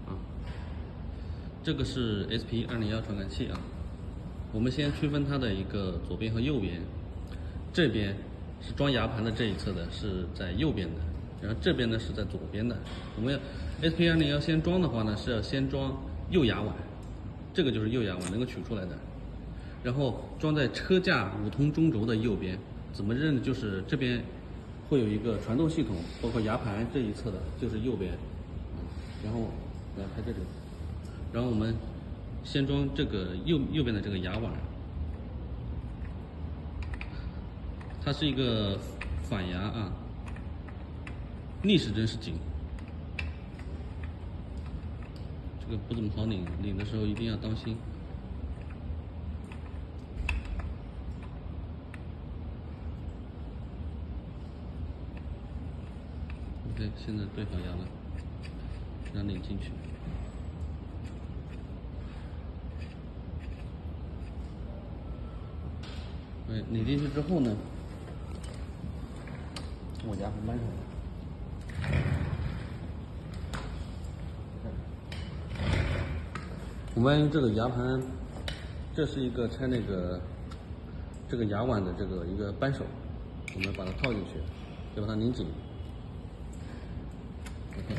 啊，这个是 SP201传感器啊。我们先区分它的一个左边和右边，这边是装牙盘的这一侧的是在右边的，然后这边呢是在左边的。我们SP201先装的话呢，是要先装右牙碗，这个就是右牙碗能够取出来的，然后装在车架五通中轴的右边。怎么认呢？就是这边会有一个传动系统，包括牙盘这一侧的就是右边。然后来拍这里，然后我们先装这个右边的这个牙碗，它是一个反牙啊，逆时针是紧，这个不怎么好拧，拧的时候一定要当心。OK， 现在对好牙了。让拧进去，拧进去之后呢，我牙盘搬上来。我们这个牙盘，这是一个拆这个牙碗的这个一个扳手，我们把它套进去，再把它拧紧。OK。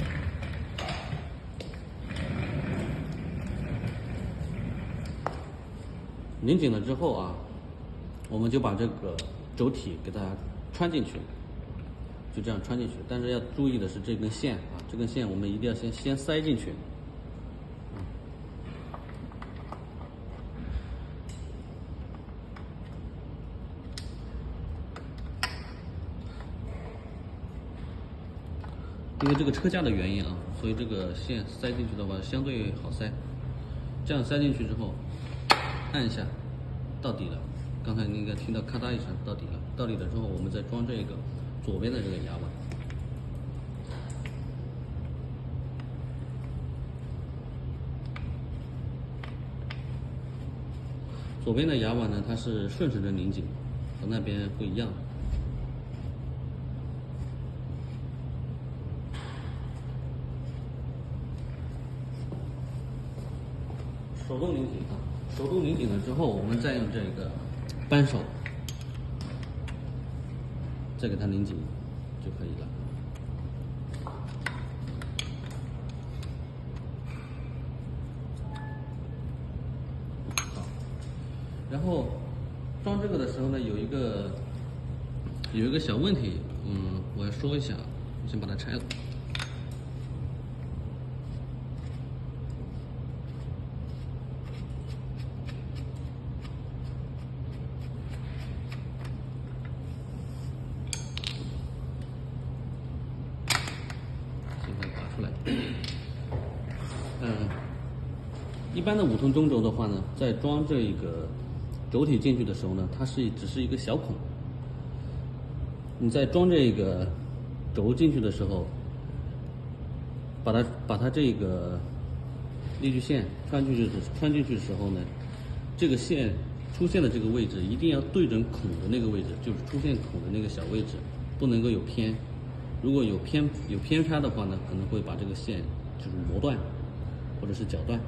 拧紧了之后啊，我们就把这个轴体给它穿进去，就这样穿进去。但是要注意的是这根线啊，这根线我们一定要先塞进去。因为这个车架的原因啊，所以这个线塞进去的话相对好塞。这样塞进去之后，按一下，到底了。刚才你应该听到咔嗒一声，到底了。到底了之后，我们再装这个左边的这个牙碗。左边的牙碗呢，它是顺时针拧紧，和那边不一样。手动拧紧啊，手动拧紧了之后，我们再用这个扳手再给它拧紧就可以了。好，然后装这个的时候呢，有一个小问题，我要说一下，先把它拆了。出来，一般的五通中轴的话呢，在装这个轴体进去的时候呢，它只是一个小孔。你在装这个轴进去的时候，把它这个力矩线穿进去的时候呢，这个线出现的这个位置一定要对准孔的那个位置，就是出现孔的那个小位置，不能够有偏。如果有偏差的话呢，可能会把这个线就是磨断，或者是绞断。